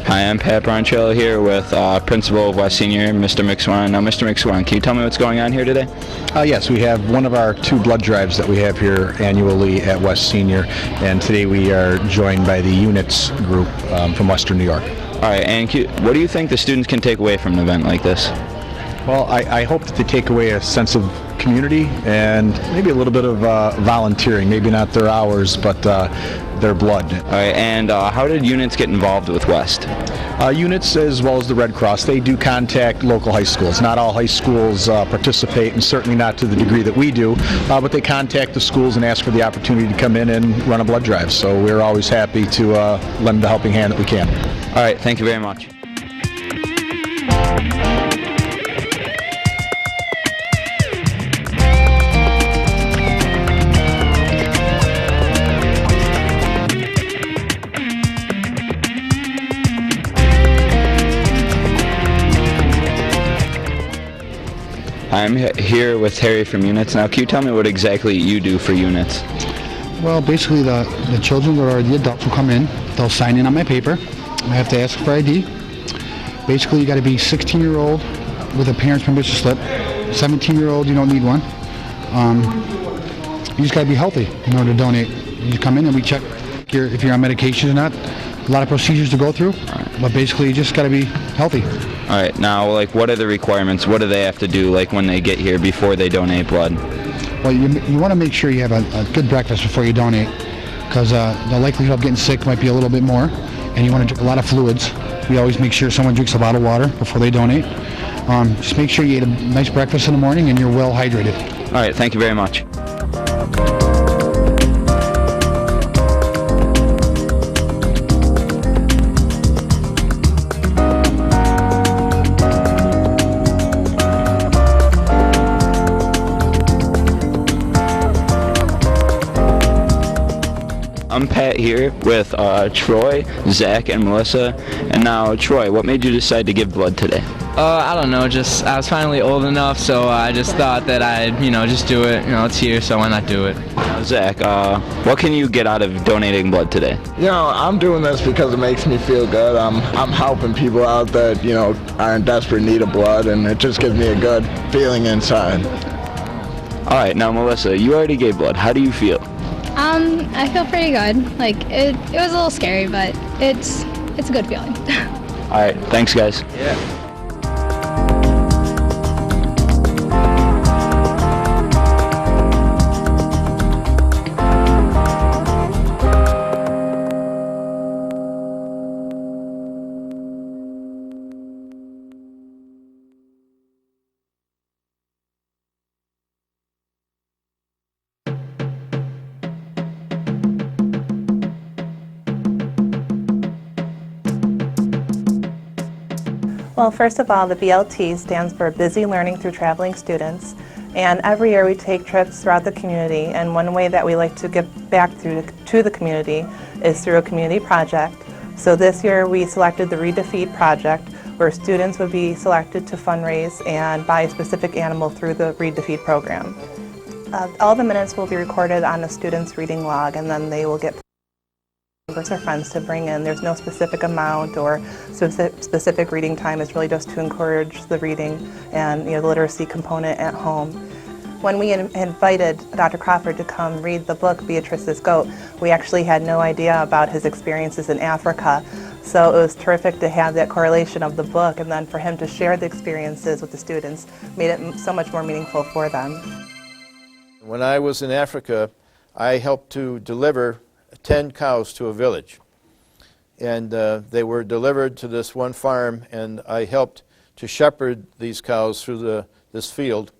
Hi, I'm Pat Bronchiello here with Principal of West Senior, Mr. McSwan. Now, Mr. McSwan, can you tell me what's going on here today? Yes, we have one of our 2 blood drives that we have here annually at West Senior, and today we are joined by the Units group from Western New York. All right, and what do you think the students can take away from an event like this? Well, I hope that they take away a sense of community and maybe a little bit of volunteering, maybe not their hours, but their blood. All right, and how did Units get involved with West? Units, as well as the Red Cross, they do contact local high schools. Not all high schools participate, and certainly not to the degree that we do, but they contact the schools and ask for the opportunity to come in and run a blood drive. So we're always happy to lend the helping hand that we can. All right, thank you very much. I'm here with Harry from Units. Now, can you tell me what exactly you do for Units? Well, basically the children or the adults will come in, they'll sign in on my paper. I have to ask for ID. Basically, you got to be 16-year-old with a parent's permission slip. 17-year-old, you don't need one. You just got to be healthy in order to donate. You come in and we check if you're on medication or not. A lot of procedures to go through, but basically you just got to be healthy. All right, now, what are the requirements? What do they have to do, when they get here before they donate blood? Well, you want to make sure you have a good breakfast before you donate, because the likelihood of getting sick might be a little bit more, and you want to drink a lot of fluids. We always make sure someone drinks a bottle of water before they donate. Just make sure you eat a nice breakfast in the morning and you're well hydrated. All right, thank you very much. I'm Pat here with Troy, Zach, and Melissa. And now, Troy, what made you decide to give blood today? I don't know, I was finally old enough, so I just thought that I'd, just do it. It's here, so why not do it? Zach, what can you get out of donating blood today? I'm doing this because it makes me feel good. I'm helping people out that, are in desperate need of blood, and it just gives me a good feeling inside. All right, now, Melissa, you already gave blood. How do you feel? I feel pretty good. It was a little scary, but it's a good feeling. All right, thanks, guys. Yeah. Well, first of all, the BLT stands for Busy Learning Through Traveling Students, and every year we take trips throughout the community, and one way that we like to give back to the community is through a community project. So this year we selected the Read to Feed project, where students would be selected to fundraise and buy a specific animal through the Read to Feed program. All the minutes will be recorded on the student's reading log, and then they will get neighbors or friends to bring in. There's no specific amount or specific reading time. It's really just to encourage the reading and the literacy component at home. When we invited Dr. Crawford to come read the book Beatrice's Goat, we actually had no idea about his experiences in Africa. So it was terrific to have that correlation of the book, and then for him to share the experiences with the students made it so much more meaningful for them. When I was in Africa, I helped to deliver 10 cows to a village, and they were delivered to this one farm, and I helped to shepherd these cows through this field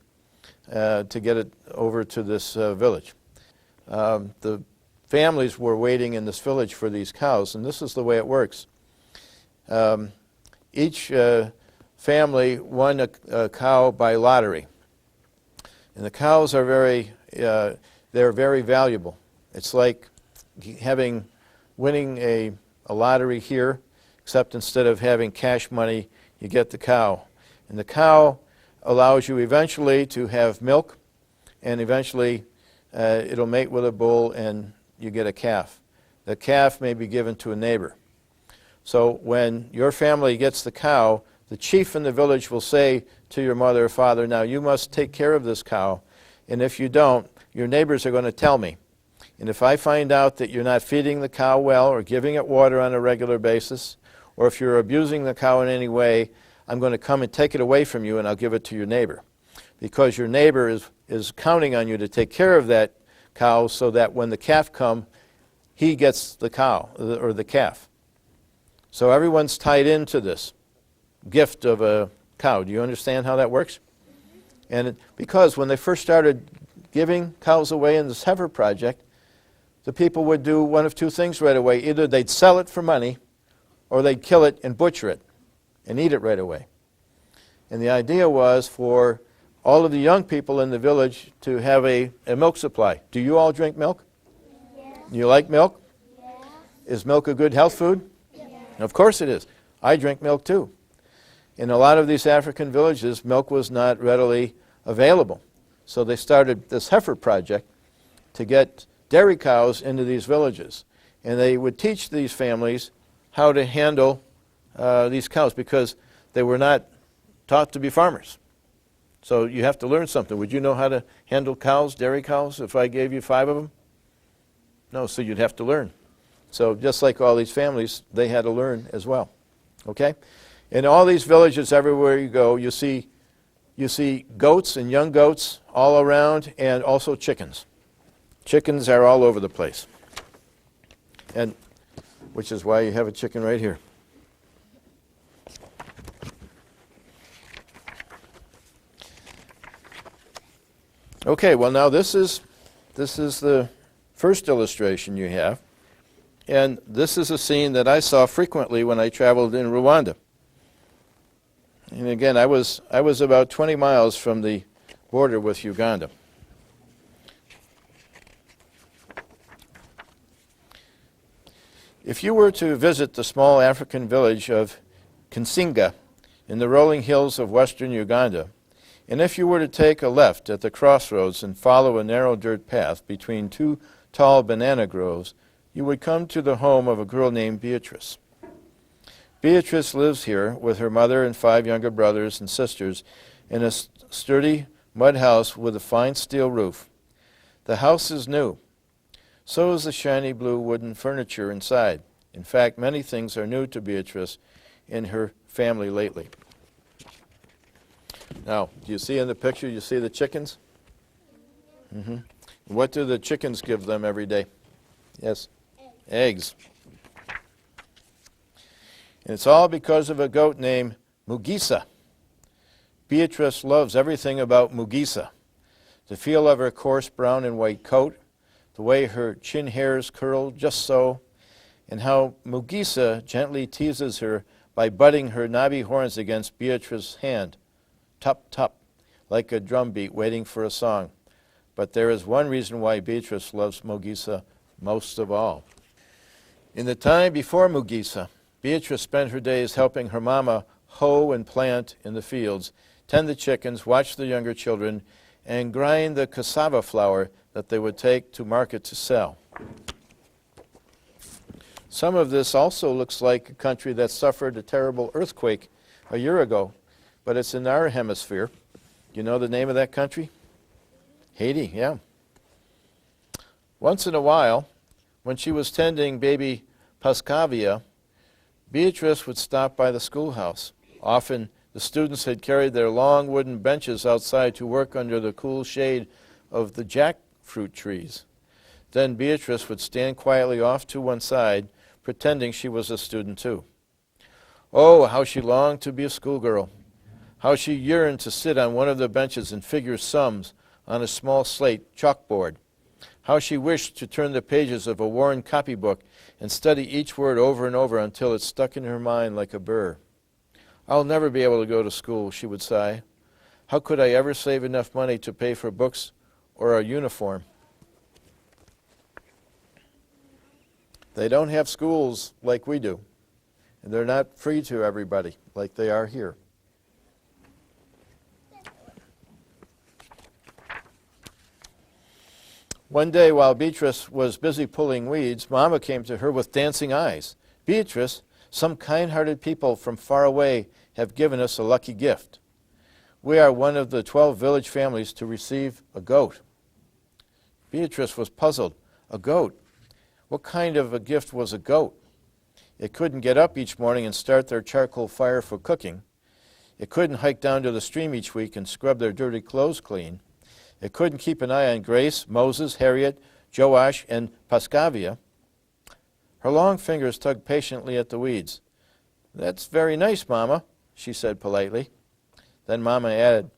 to get it over to this village. The families were waiting in this village for these cows, and this is the way it works. Each family won a cow by lottery, and the cows are they're very valuable. It's like winning a lottery here, except instead of having cash money, you get the cow. And the cow allows you eventually to have milk, and eventually it'll mate with a bull and you get a calf. The calf may be given to a neighbor. So when your family gets the cow, the chief in the village will say to your mother or father, now you must take care of this cow, and if you don't, your neighbors are going to tell me. And if I find out that you're not feeding the cow well or giving it water on a regular basis, or if you're abusing the cow in any way, I'm going to come and take it away from you and I'll give it to your neighbor. Because your neighbor is counting on you to take care of that cow so that when the calf comes, he gets the cow or the calf. So everyone's tied into this gift of a cow. Do you understand how that works? And because when they first started giving cows away in this Heifer Project, the people would do one of two things right away. Either they'd sell it for money, or they'd kill it and butcher it and eat it right away. And the idea was for all of the young people in the village to have a milk supply. Do you all drink milk? Yes. You like milk? Yeah. Is milk a good health food? Yeah. Of course it is. I drink milk too. In a lot of these African villages, milk was not readily available. So they started this Heifer Project to get dairy cows into these villages. And they would teach these families how to handle these cows because they were not taught to be farmers. So you have to learn something. Would you know how to handle cows, dairy cows, if I gave you 5 of them? No, so you'd have to learn. So just like all these families, they had to learn as well. Okay? In all these villages, everywhere you go, you see goats and young goats all around, and also chickens. Chickens are all over the place. And which is why you have a chicken right here. Okay, well now this is the first illustration you have, and this is a scene that I saw frequently when I traveled in Rwanda. And again, I was about 20 miles from the border with Uganda. If you were to visit the small African village of Kinsinga in the rolling hills of western Uganda, and if you were to take a left at the crossroads and follow a narrow dirt path between 2 tall banana groves, you would come to the home of a girl named Beatrice. Beatrice lives here with her mother and 5 younger brothers and sisters in a sturdy mud house with a fine steel roof. The house is new. So is the shiny blue wooden furniture inside. In fact, many things are new to Beatrice and her family lately. Now, do you see in the picture, you see the chickens? Mm-hmm. What do the chickens give them every day? Yes? Eggs. And it's all because of a goat named Mugisa. Beatrice loves everything about Mugisa. The feel of her coarse brown and white coat, the way her chin hairs curl just so, and how Mugisa gently teases her by butting her knobby horns against Beatrice's hand. Tup, tup, like a drum beat waiting for a song. But there is one reason why Beatrice loves Mugisa most of all. In the time before Mugisa, Beatrice spent her days helping her mama hoe and plant in the fields, tend the chickens, watch the younger children, and grind the cassava flour that they would take to market to sell. Some of this also looks like a country that suffered a terrible earthquake a year ago, but it's in our hemisphere. You know the name of that country? Haiti, yeah. Once in a while, when she was tending baby Pascavia, Beatrice would stop by the schoolhouse. Often the students had carried their long wooden benches outside to work under the cool shade of the jackfruit trees. Then Beatrice would stand quietly off to one side, pretending she was a student too. Oh, how she longed to be a schoolgirl. How she yearned to sit on one of the benches and figure sums on a small slate chalkboard. How she wished to turn the pages of a worn copybook and study each word over and over until it stuck in her mind like a burr. I'll never be able to go to school, she would sigh. How could I ever save enough money to pay for books or a uniform? They don't have schools like we do, and they're not free to everybody like they are here. One day while Beatrice was busy pulling weeds, Mama came to her with dancing eyes. "Beatrice, Some kind-hearted people from far away have given us a lucky gift. We are one of the 12 village families to receive a goat. Beatrice was puzzled. A goat? What kind of a gift was a goat? It couldn't get up each morning and start their charcoal fire for cooking. It couldn't hike down to the stream each week and scrub their dirty clothes clean. It couldn't keep an eye on Grace, Moses, Harriet, Joash, and Pascavia. Her long fingers tugged patiently at the weeds. "That's very nice, Mama," she said politely. Then Mama added,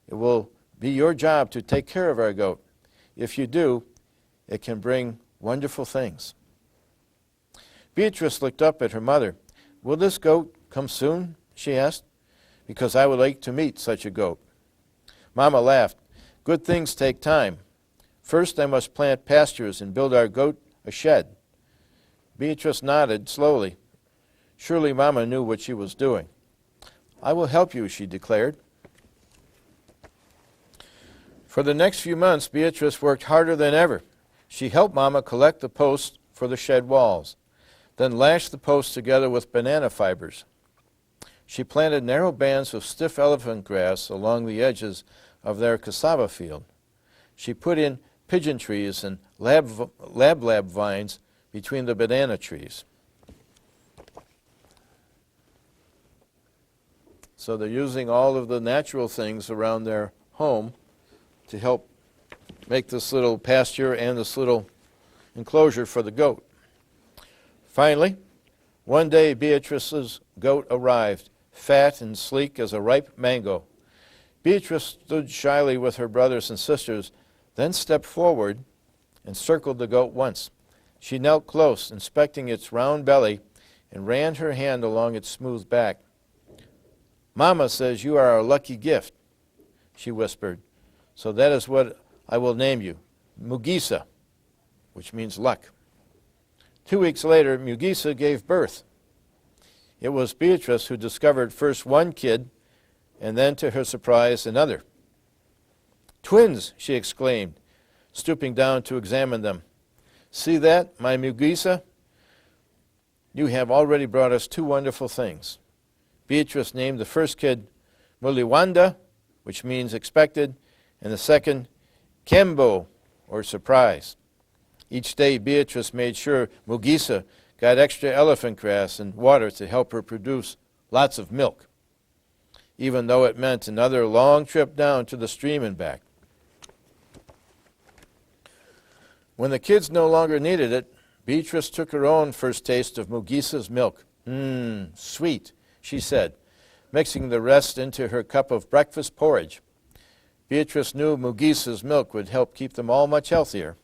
"It will be your job to take care of our goat. If you do, it can bring wonderful things." Beatrice looked up at her mother. "Will this goat come soon?" she asked. "Because I would like to meet such a goat." Mama laughed. "Good things take time. First I must plant pastures and build our goat a shed." Beatrice nodded slowly. Surely Mama knew what she was doing. "I will help you," she declared. For the next few months, Beatrice worked harder than ever. She helped Mama collect the posts for the shed walls, then lashed the posts together with banana fibers. She planted narrow bands of stiff elephant grass along the edges of their cassava field. She put in pigeon trees and lab vines between the banana trees. So they're using all of the natural things around their home to help make this little pasture and this little enclosure for the goat. Finally, one day Beatrice's goat arrived, fat and sleek as a ripe mango. Beatrice stood shyly with her brothers and sisters, then stepped forward and circled the goat once. She knelt close, inspecting its round belly, and ran her hand along its smooth back. "Mama says you are a lucky gift," she whispered. "So that is what I will name you, Mugisa," which means luck. 2 weeks later, Mugisa gave birth. It was Beatrice who discovered first one kid, and then, to her surprise, another. "Twins!" she exclaimed, stooping down to examine them. "See that, my Mugisa? You have already brought us 2 wonderful things." Beatrice named the first kid Muliwanda, which means expected, and the second Kembo, or surprise. Each day Beatrice made sure Mugisa got extra elephant grass and water to help her produce lots of milk, even though it meant another long trip down to the stream and back. When the kids no longer needed it, Beatrice took her own first taste of Mugisa's milk. Sweet," she said, mixing the rest into her cup of breakfast porridge. Beatrice knew Mugisa's milk would help keep them all much healthier.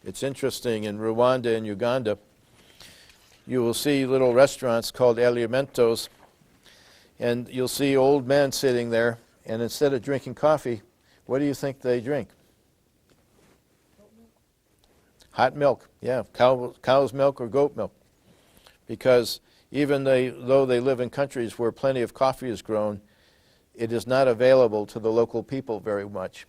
It's interesting, in Rwanda and Uganda, you will see little restaurants called alimentos, and you'll see old men sitting there, and instead of drinking coffee, what do you think they drink? Hot milk, yeah, cow's milk or goat milk. Because even though they live in countries where plenty of coffee is grown, it is not available to the local people very much.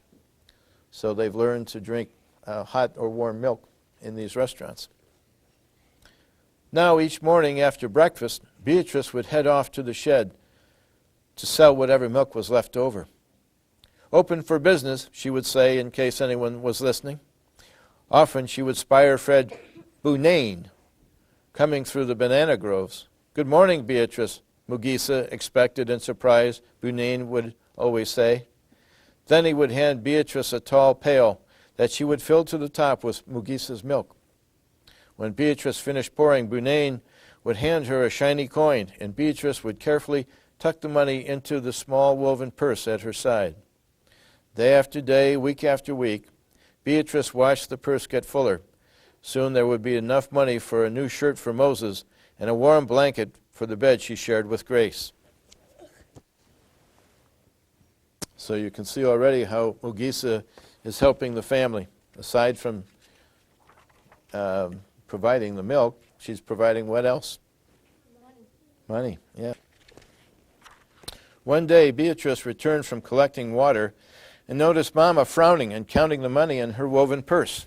So they've learned to drink hot or warm milk in these restaurants. Now, each morning after breakfast, Beatrice would head off to the shed to sell whatever milk was left over. "Open for business," she would say, in case anyone was listening. Often she would spy her friend Bunane coming through the banana groves. "Good morning, Beatrice," Mugisa, expected and surprised, Bunane would always say. Then he would hand Beatrice a tall pail that she would fill to the top with Mugisa's milk. When Beatrice finished pouring, Bunane would hand her a shiny coin, and Beatrice would carefully tuck the money into the small woven purse at her side. Day after day, week after week, Beatrice watched the purse get fuller. Soon there would be enough money for a new shirt for Moses and a warm blanket for the bed she shared with Grace. So you can see already how Mugisa is helping the family. Aside from providing the milk, she's providing what else? Money, yeah. One day, Beatrice returned from collecting water and noticed Mama frowning and counting the money in her woven purse.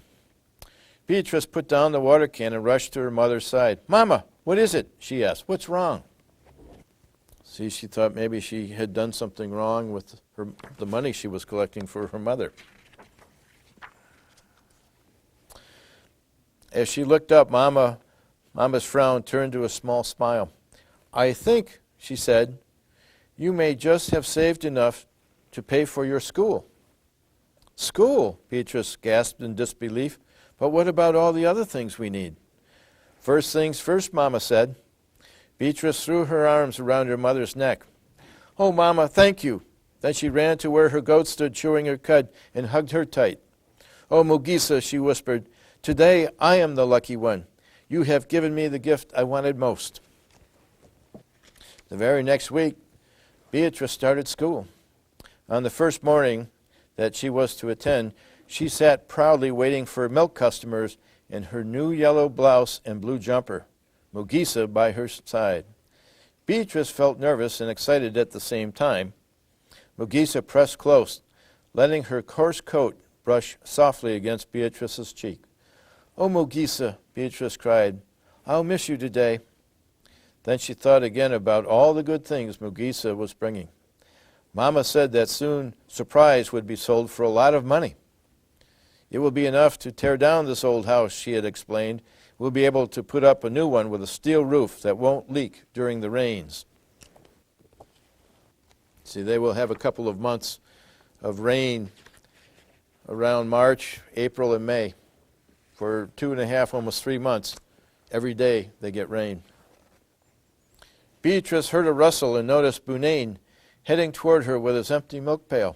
Beatrice put down the water can and rushed to her mother's side. "Mama, what is it?" she asked. "What's wrong?" See, she thought maybe she had done something wrong with the money she was collecting for her mother. As she looked up, Mama's frown turned to a small smile. "I think," she said, "you may just have saved enough to pay for your school." "School?" Beatrice gasped in disbelief. "But what about all the other things we need?" "First things first," Mama said. Beatrice threw her arms around her mother's neck. "Oh, Mama, thank you." Then she ran to where her goat stood chewing her cud and hugged her tight. "Oh, Mugisa," she whispered, "today I am the lucky one. You have given me the gift I wanted most." The very next week, Beatrice started school. On the first morning that she was to attend, she sat proudly waiting for milk customers in her new yellow blouse and blue jumper, Mugisa by her side. Beatrice felt nervous and excited at the same time. Mugisa pressed close, letting her coarse coat brush softly against Beatrice's cheek. "Oh, Mugisa," Beatrice cried, "I'll miss you today." Then she thought again about all the good things Mugisa was bringing. Mama said that soon Surprise would be sold for a lot of money. "It will be enough to tear down this old house," she had explained. "We'll be able to put up a new one with a steel roof that won't leak during the rains." See, they will have a couple of months of rain around March, April, and May. For 2.5, almost 3 months, every day they get rain. Beatrice heard a rustle and noticed Bunain heading toward her with his empty milk pail.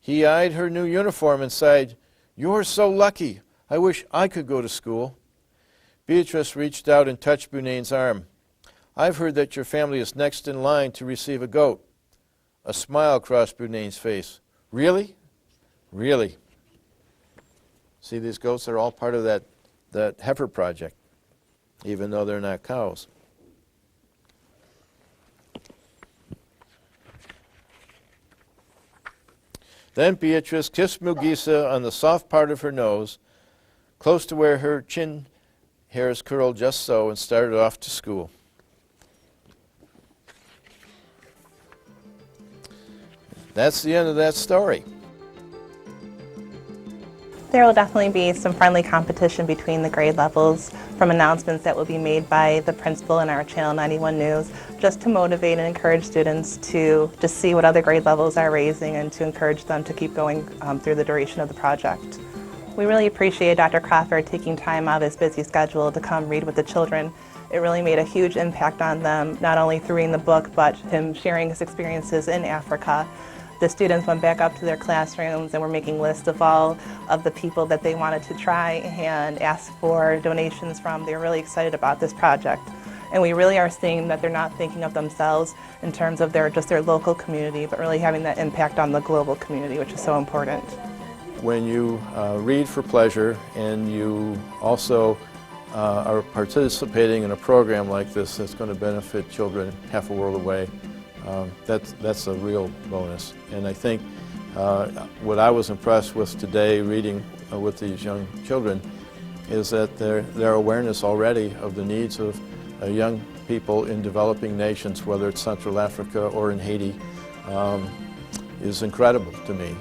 He eyed her new uniform and sighed, "You're so lucky. I wish I could go to school." Beatrice reached out and touched Bunain's arm. "I've heard that your family is next in line to receive a goat." A smile crossed Bunain's face. "Really?" "Really." See, these goats are all part of that Heifer Project, even though they're not cows. Then Beatrice kissed Mugisa on the soft part of her nose, close to where her chin hairs curled just so, and started off to school. That's the end of that story. There will definitely be some friendly competition between the grade levels from announcements that will be made by the principal in our Channel 91 News, just to motivate and encourage students to just see what other grade levels are raising and to encourage them to keep going through the duration of the project. We really appreciate Dr. Crawford taking time out of his busy schedule to come read with the children. It really made a huge impact on them, not only through reading the book, but him sharing his experiences in Africa. The students went back up to their classrooms and were making lists of all of the people that they wanted to try and ask for donations from. They were really excited about this project. And we really are seeing that they're not thinking of themselves in terms of just their local community, but really having that impact on the global community, which is so important. When you read for pleasure and you also are participating in a program like this that's going to benefit children half a world away, that's a real bonus. And I think what I was impressed with today reading with these young children is that their awareness already of the needs of young people in developing nations, whether it's Central Africa or in Haiti, is incredible to me.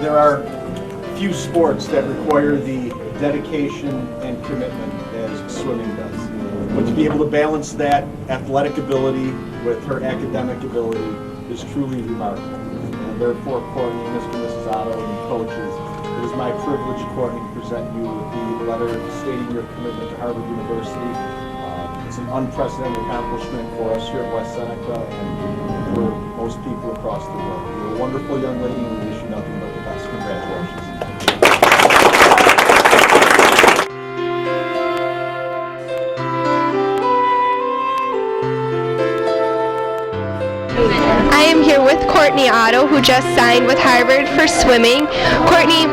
There are few sports that require the dedication and commitment as swimming does. But to be able to balance that athletic ability with her academic ability is truly remarkable. And therefore, Courtney, Mr. and Mrs. Otto, and coaches, it is my privilege, Courtney, to present you with the letter stating your commitment to Harvard University. It's an unprecedented accomplishment for us here at West Seneca and for most people across the world. You're a wonderful young lady, and we wish you nothing but the best. Congratulations. I am here with Courtney Otto, who just signed with Harvard for swimming. Courtney,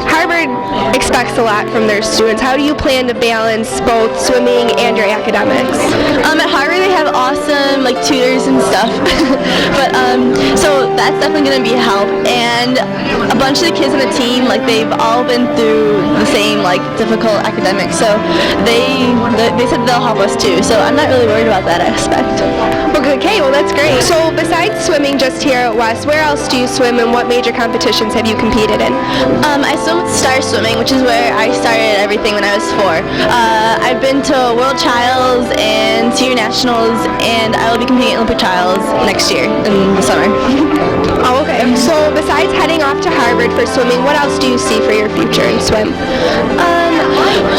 Harvard expects a lot from their students. How do you plan to balance both swimming and your academics? At Harvard they have awesome tutors and stuff, but so that's definitely going to be a help. And a bunch of the kids on the team, they've all been through the same difficult academics, so they said they'll help us too. So I'm not really worried about that aspect. Okay, well that's great. So besides swimming just here at West, where else do you swim and what major competitions have you competed in? I swim with Star Swimming, which is where I started everything when I was 4. I've been to World Trials and Senior Nationals, and I will be competing at Olympic Trials next year in the summer. Oh, okay. So besides heading off to Harvard for swimming, what else do you see for your future in swim?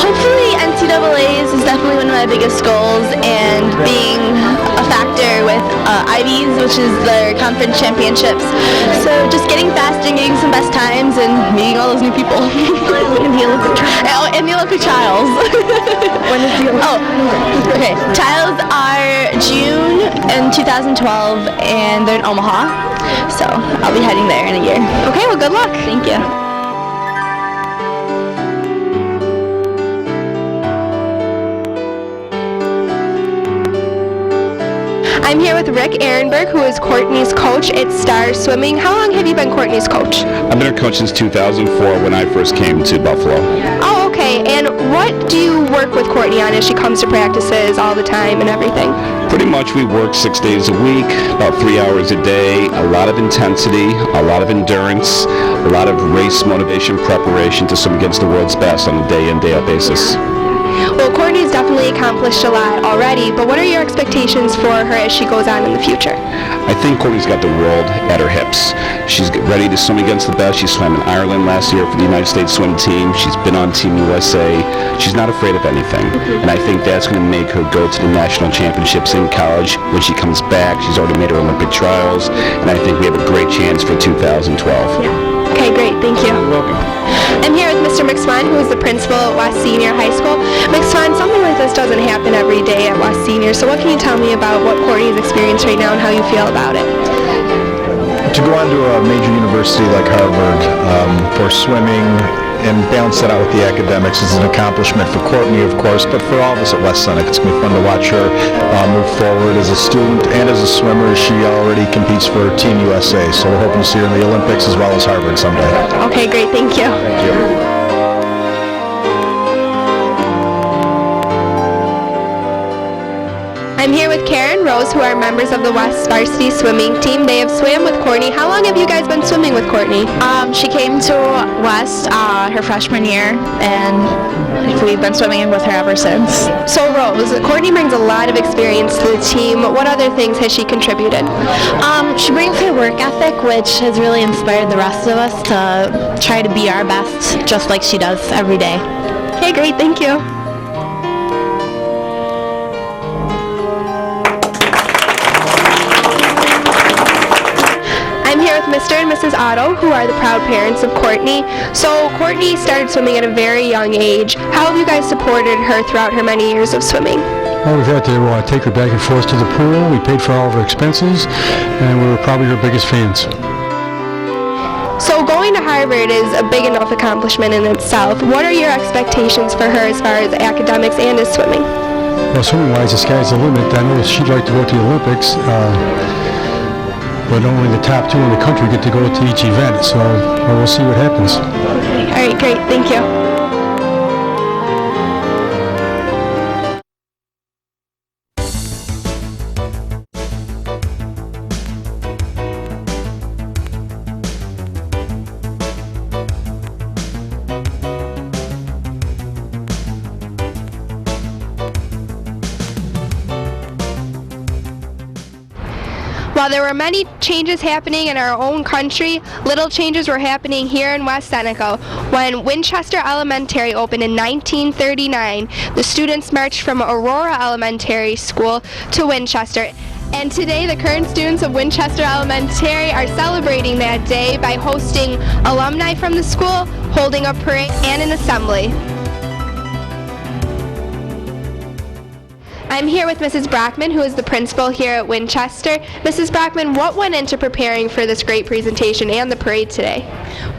Hopefully NCAAs is definitely one of my biggest goals, and being a factor with IVs, which is their conference championships. So just getting faster and getting some best times and meeting all those new people. In the Olympic trials. In the Olympic trials. When is the Olympic? Oh, okay. Trials are June in 2012, and they're in Omaha. So I'll be heading there in a year. Okay, well good luck. Thank you. I'm here with Rick Ehrenberg, who is Courtney's coach at Star Swimming. How long have you been Courtney's coach? I've been her coach since 2004 when I first came to Buffalo. Oh, okay. And what do you work with Courtney on as she comes to practices all the time and everything? Pretty much we work 6 days a week, about 3 hours a day, a lot of intensity, a lot of endurance, a lot of race motivation preparation to swim against the world's best on a day in, day out basis. Well, Courtney's definitely accomplished a lot already, but what are your expectations for her as she goes on in the future? I think Courtney's got the world at her hips. She's ready to swim against the best. She swam in Ireland last year for the United States swim team. She's been on Team USA. She's not afraid of anything. And I think that's going to make her go to the national championships in college. When she comes back, she's already made her Olympic trials, and I think we have a great chance for 2012. Yeah. Okay, great. Thank you. You're welcome. I'm here with Mr. McSwan, who is the principal at West Senior High School. McSwan, something like this doesn't happen every day at West Senior, so what can you tell me about what Courtney's experienced right now and how you feel about it? To go on to a major university like Harvard for swimming and balance that out with the academics is an accomplishment for Courtney, of course, but for all of us at West Seneca. It's going to be fun to watch her move forward as a student and as a swimmer. She already competes for Team USA, so we're hoping to see her in the Olympics as well as Harvard someday. Okay, great. Thank you. Thank you. I'm here with Karen Rose, who are members of the West Varsity Swimming Team. They have swam with Courtney. How long have you guys been swimming with Courtney? She came to West her freshman year, and we've been swimming with her ever since. So Rose, Courtney brings a lot of experience to the team. What other things has she contributed? She brings her work ethic, which has really inspired the rest of us to try to be our best, just like she does every day. Okay, great. Thank you. Mr. and Mrs. Otto, who are the proud parents of Courtney. So Courtney started swimming at a very young age. How have you guys supported her throughout her many years of swimming? Well, we've had to take her back and forth to the pool. We paid for all of her expenses, and we were probably her biggest fans. So going to Harvard is a big enough accomplishment in itself. What are your expectations for her as far as academics and as swimming? Well, swimming-wise, the sky's the limit. I know she'd like to go to the Olympics. But only the top 2 in the country get to go to each event, so we'll see what happens. All right, great. Thank you. While there were many changes happening in our own country, little changes were happening here in West Seneca. When Winchester Elementary opened in 1939, the students marched from Aurora Elementary School to Winchester. And today, the current students of Winchester Elementary are celebrating that day by hosting alumni from the school, holding a parade, and an assembly. I'm here with Mrs. Brockman, who is the principal here at Winchester. Mrs. Brockman, what went into preparing for this great presentation and the parade today?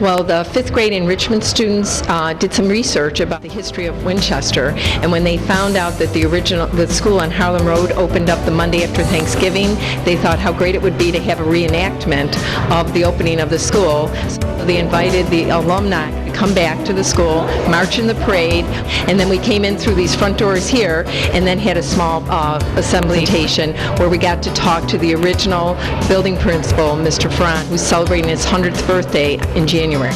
Well, the 5th grade enrichment students did some research about the history of Winchester, and when they found out that the school on Harlem Road opened up the Monday after Thanksgiving, they thought how great it would be to have a reenactment of the opening of the school. So they invited the alumni to come back to the school, march in the parade, and then we came in through these front doors here and then had a small assembly station where we got to talk to the original building principal, Mr. Ferrand, who's celebrating his 100th birthday in January.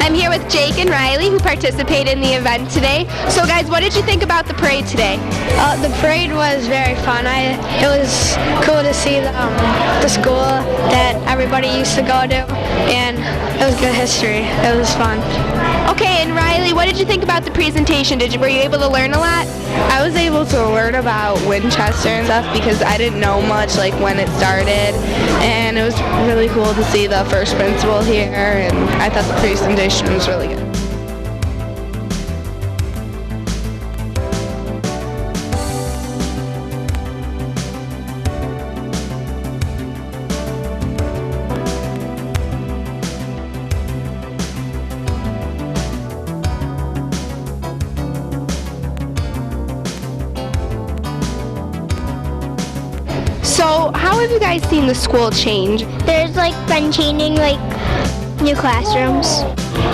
I'm here with Jake and Riley, who participated in the event today. So guys, what did you think about the parade today? The parade was very fun. It was cool to see the school that everybody used to go to, and it was good history. It was fun. Okay, and Riley, what did you think about the presentation? Were you able to learn a lot? I was able to learn about Winchester and stuff because I didn't know much like when it started, and it was really cool to see the first principal here, and I thought the presentation was really good. So, how have you guys seen the school change? There's been changing new classrooms.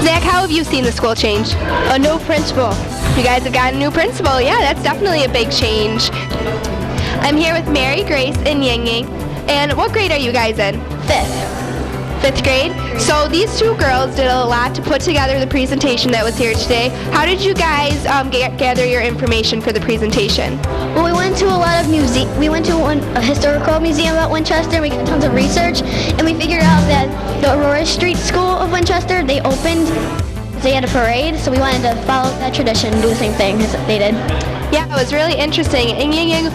Zach, how have you seen the school change? A new principal. You guys have got a new principal. Yeah, that's definitely a big change. I'm here with Mary, Grace, and Ying Ying. And what grade are you guys in? 5th grade. So these two girls did a lot to put together the presentation that was here today. How did you guys gather your information for the presentation? Well, we went to a lot of We went to a historical museum about Winchester, and we got tons of research, and we figured out that the Aurora Street School of Winchester, they had a parade, so we wanted to follow that tradition and do the same thing as they did. Yeah, it was really interesting. And Ying Ying,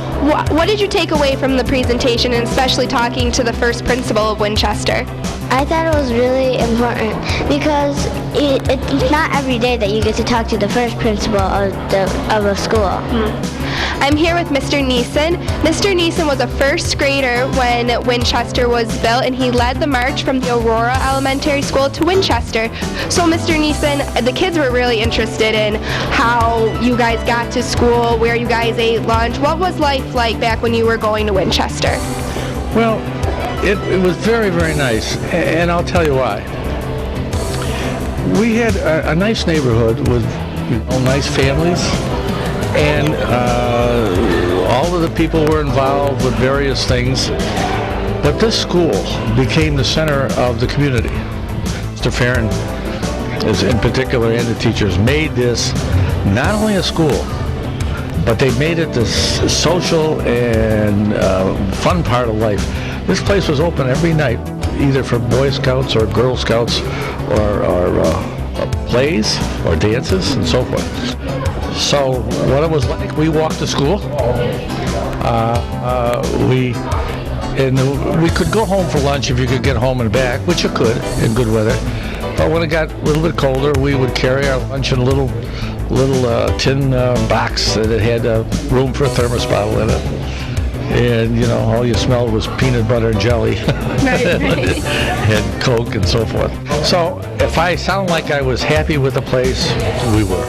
what did you take away from the presentation, and especially talking to the first principal of Winchester? I thought it was really important because it's not every day that you get to talk to the first principal of a school. I'm here with Mr. Neeson. Mr. Neeson was a first grader when Winchester was built, and he led the march from the Aurora Elementary School to Winchester. So Mr. Neeson, the kids were really interested in how you guys got to school, where you guys ate lunch. What was life like back when you were going to Winchester? Well, it was very, very nice, and I'll tell you why. We had a nice neighborhood with nice families, and all of the people were involved with various things, but this school became the center of the community. Mr. Farron, in particular, and the teachers made this not only a school, but they made it this social and fun part of life. This place was open every night, either for Boy Scouts or Girl Scouts or plays or dances and so forth. So what it was like, we walked to school. We could go home for lunch if you could get home and back, which you could in good weather. But when it got a little bit colder, we would carry our lunch in a little tin box that it had room for a thermos bottle in it. And all you smelled was peanut butter and jelly and Coke and so forth. So if I sound like I was happy with the place, we were.